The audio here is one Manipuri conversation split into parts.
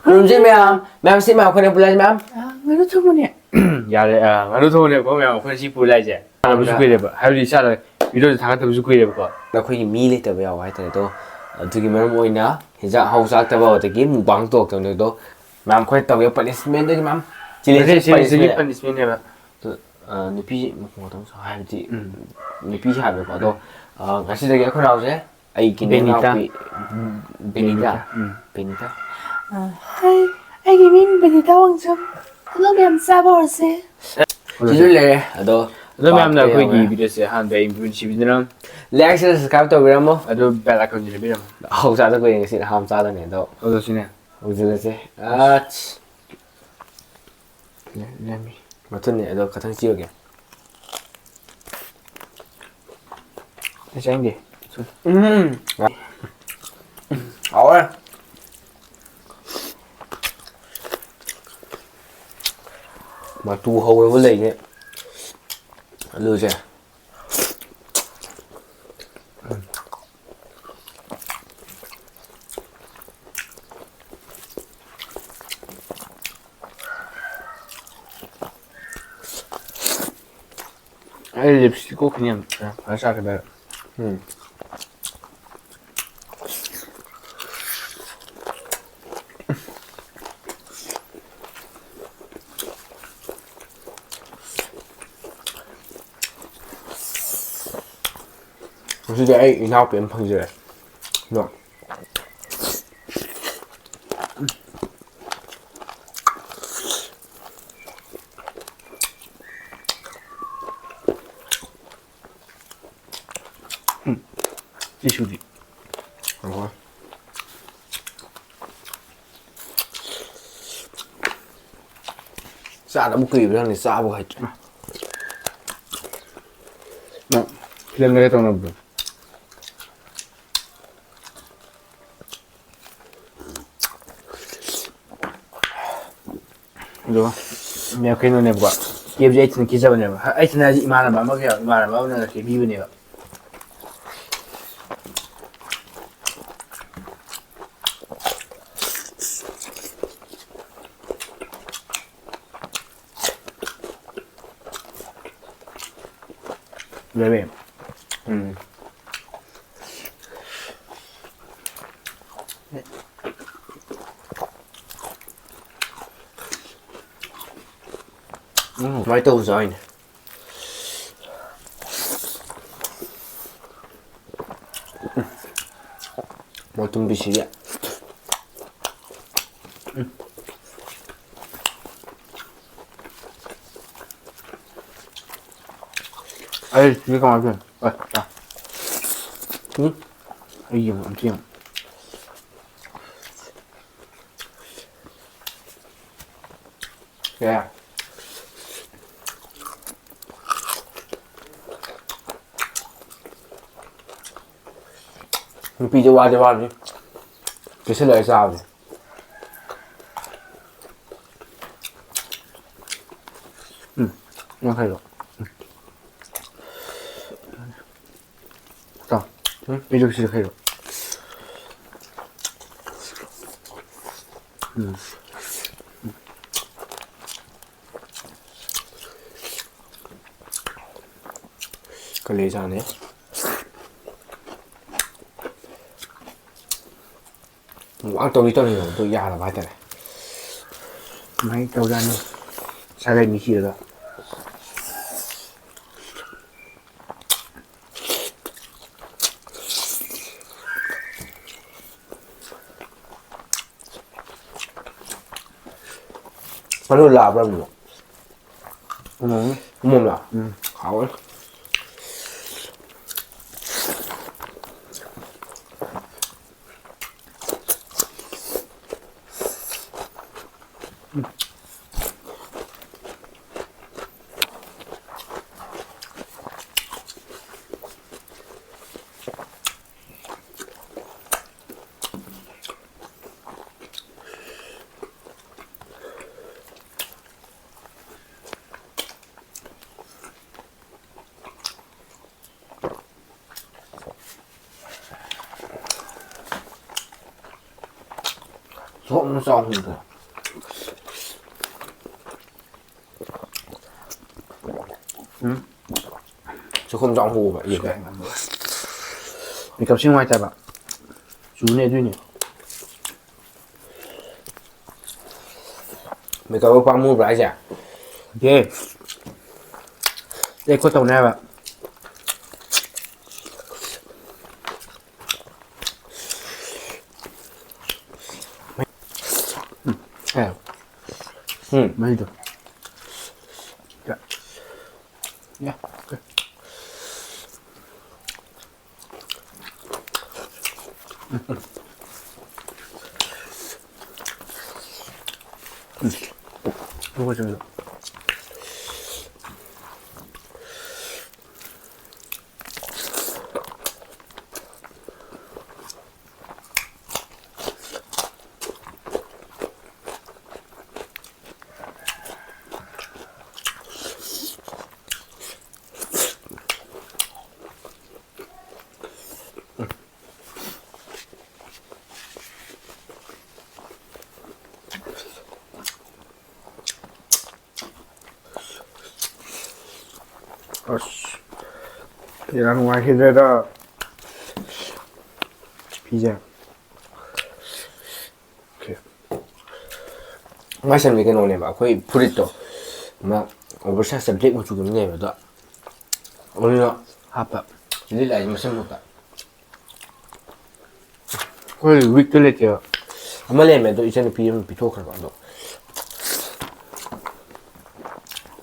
Đúng chứ mẹ xin mẹ khuyên phụ lại mẹ Nganu thongba 야래 nganu thong네 보면 컨시 불라이제 무슨 그래 봐 하루리 차라 비디오 다 같은 무슨 그래 봐 là khuyên mi lấy tờ béo hay tờ đó từ cái món mồi nè hiện giờ hậu sát tờ béo thì cái mukbang tổ trong đó mẹ khuyên tờ béo punishment đấy mẹ chỉ lấy punishment 해봐 느끼지 뭐 동서 할지 느끼지 하면 봐도 같이 되게 그러나오지 ai Benita. Benita Ai gimin benita 왕점 Hello ma'am 사버세 지줄래 너 너 맘나 거기 비디오에 한 배인 분집이랑 like subscribe to cái đó 아도 벨 아카운트를 비랑 hậu sát tôi quên cái gì hậu sát tôi này đâu 어디시네 어디서 레미 맞췄네 너 같은 지역이야 짱인데 ổi mà tu hầu với lấy nhé lừa chưa 아이 립스틱 꼭 그냥 발사 그래 무슨 게 이나오 변 펑지래 너 지슈디 xa đã một kỳ rồi này xa bộ hết 나 필름 내가 또 넣어 이거 내가 그냥 내가 봐 예비 에이트는 기자분이야 에이트는 아직 이만한 맘 먹어요 이만한 맘 먹는 게 비분이야 왜? nói tu rồi nè một tum bị xí ạ 아이 이거 말고 자 응? 이게 뭐 엄청 야 Pi cho qua đi tôi sẽ lời sao vậy 이거 해요 자 이렇게 시작해요 cái lấy ra này ăn tôi đi tôi già là phải thế này 많이 떠오르는 사람이 싫어 nó luôn lạp ra được 응 không là khảo ấy thongba xong rồi. Chứ không trong hồ vậy gì cả. Mình cầm xin ngoài chả bạn. Chú này duy nhỉ. Mày có qua mua lại chả? Ok. Đây có tàu này bạn. Mấy được. Dạ. Yeah, okay. Đúng rồi, được. Thì ra ngoài khi đây đó pizza. Okay. Ngay xem cái nồi này bảo khơi burrito mà oversize subject một chút cái này vậy đó. 오늘 Hapa. 일일 아니면 생각다. 거의 윗들레죠. 아말레면도 이제는 비면 비토크를 봐도.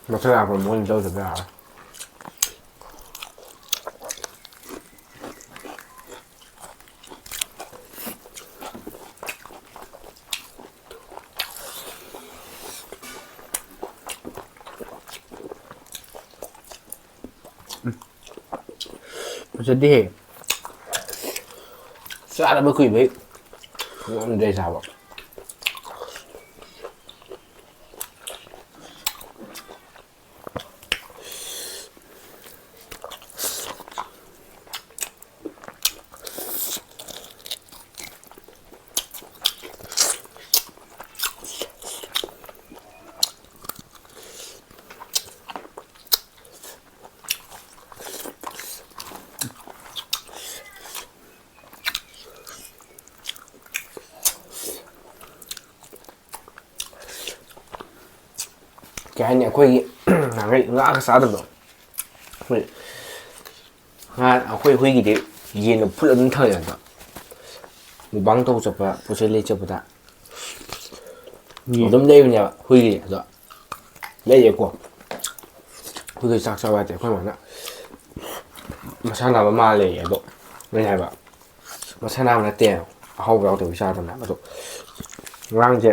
뭐 그래 앞으로 뭘 넣어도 돼. Jadi, Sao mới quý vị? Ngon đây sao vậy? Cái này quay là cái ngã cái sao được rồi. quay huy cái gì nó phụ lên thời rồi. Một băng tô chụp và phụ sẽ lấy chụp ta. Tấm đây nhỉ huy cái rồi. Lấy gì của huy cái sắc sao vậy phải không ạ? Mà sao nào mà lấy vậy độ đây này bạn. Mà sao nào là tiền hậu vào từ sao thằng nào mà độ ngang chứ.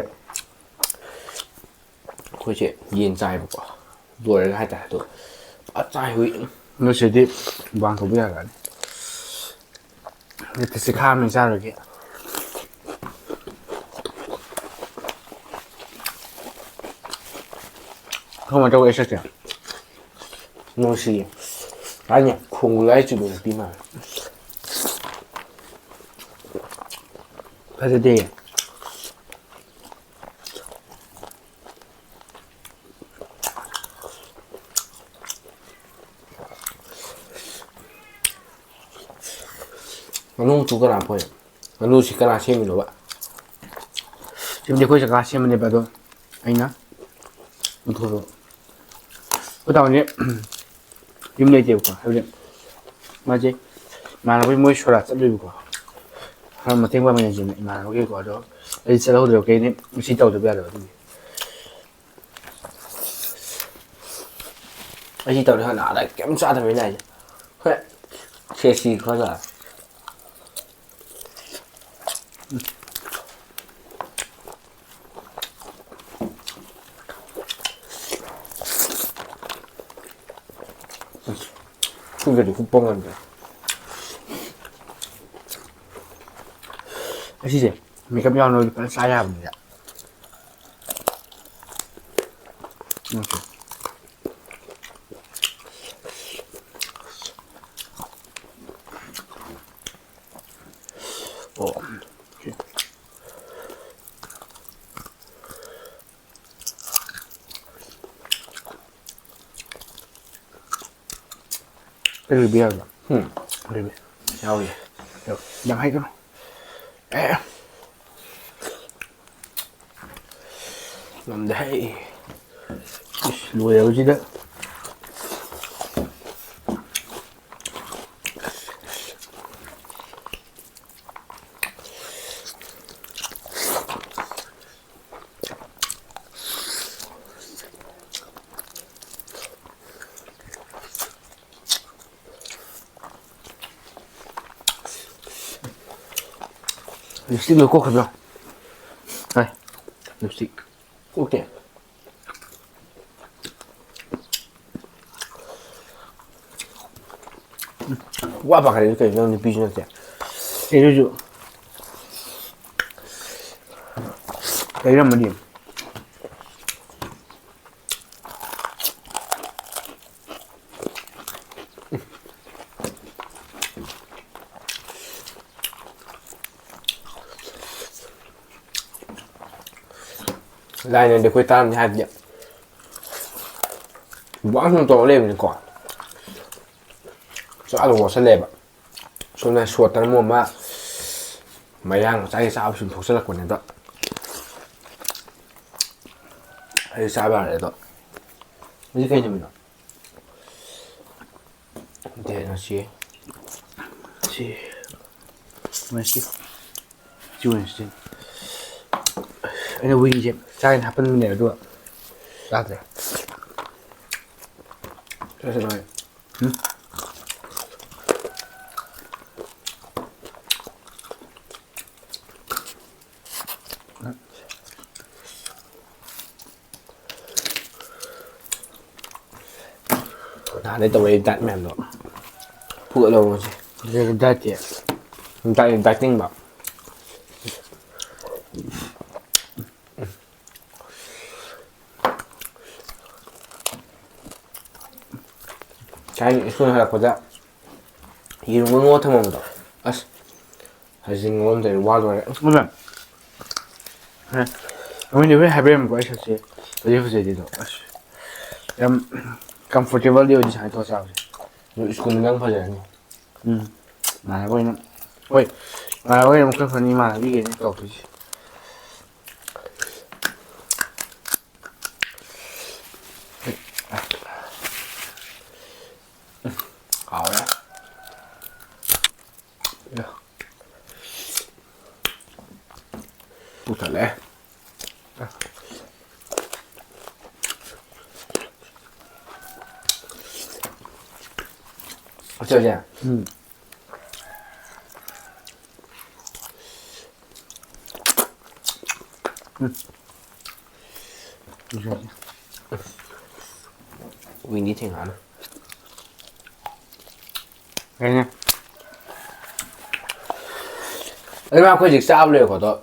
Khôi chị nhìn dài một quả đuổi là hai tả tôi bắt dài huy nó sẽ đi vàng không biết là người ta sẽ khám mình sao rồi kìa. Không mà đâu ấy sao kìa. nó xì anh nhỉ không lấy chịu được tí mà Phải sẽ đi. Nganu chú cái nào thôi Nganu chỉ cái nào xem mình rồi bạn 지금 내 거기서 가 시험을 해봐도 아니나? 어떡하고 그 다음에 임내 제부터 해보자 맞지? 말하고 뭐 쉬어라 썰리고 한번 생각하면 이제 말하고 이거 저 이제 어디로 게임 시도 좀 해야 돼. anh chỉ tao đi hỏi nào đấy kiểm tra thằng này thế xe xì khó rồi 그게 국뽕한데. 아시지? 메이크업 양으로 빨리 싸야 합니다. 이렇게. 이렇게. cái bia rồi. Bia. Sao vậy? Được, làm hay không? Ê. Làm đây. Lùi đâu chứ đó. Lipstick người cô không đâu. Đây, lipstick. Ok. Qua bạc này cái nó bị nó thế. Đây là dụ. Đây là một điểm. Đây này để quay tan hai điểm. Quãng không to lên còn. Cho ăn của sân đẹp ạ. Số này suốt tao mua mà mày ăn trái sao xin thuộc rất là quần này đó. Hay sao bà này đó. Mấy cái gì mình đó. Để nó xí. Xí. Mấy xí. Chú này xí. Anh là Wii chứ. Trái hấp bên này rồi. Ra rồi. Thế sao này? Đây tao ấy đặt mềm rồi. Phụ lâu rồi. Đây là chị. Đặt tinh bảo. Cái 손을 하다보다 이런 건 어떻게 먹는다. 아스. 하신 건데 와도 Đúng rồi. Mình đi với hai bên của anh sẽ tôi phải gì đó. Em comfortable điều gì hay thôi sao? 이거는 양파잖아. Mà quay nó. Ôi, mà quay một cái phần đi mà đi cái này cậu thì. Hảo đấy. Phụ thật lẽ. Chơi nhỉ? Mình đi thỉnh hả? Đây nha. Ấy mà quay dịch sao liệu của tôi.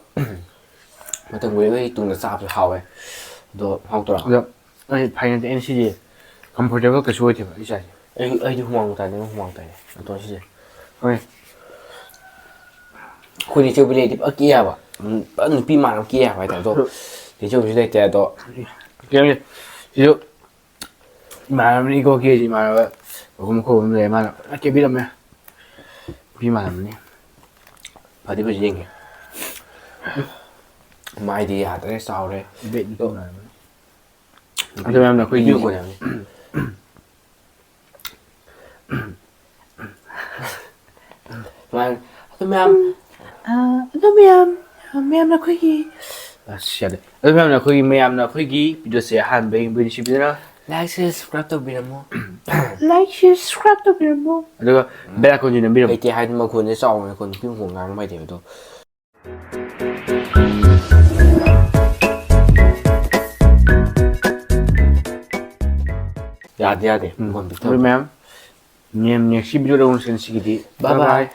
Mà thằng Nguyễn ấy tụi nó sao thì hào ấy. Tôi học tôi Được. Đây phải nhận anh gì? Comfortable cái suy thì phải sao? ấy đi hoang tài nên hoang tài. Tôi gì? Ôi. Khui đi chơi bên đây thì ở kia bà. Ấn pi mà ở kia phải tại tôi. Thì chơi bên đây thì tôi. Kiểu như ví dụ mà mình đi qua kia gì mà không khổ về mà nó kia biết làm nha. Pi mà làm đi. Phải đi bên gì kìa. Mai đi hạt đấy sao đây? Vậy đi đâu này. Anh em là khuyên như như của nhà. Mà tụi em Ma'am là khuyên gì? 아, 씨야. 그러면 거기 매암나 거기 비디오스에 한 메인 분이시더라. like subscribe tôi bị làm Like, share, subscribe cho mình không? 그리고 베라 건지는 미럼. cái kia hai màคนในซองnàyคนพิมพ์หัวงานไม่เดี๋ยวตัว 야돼 야돼 한번 우리 비켜 매암. next video တော့ဆင်းစီကဒီ bye bye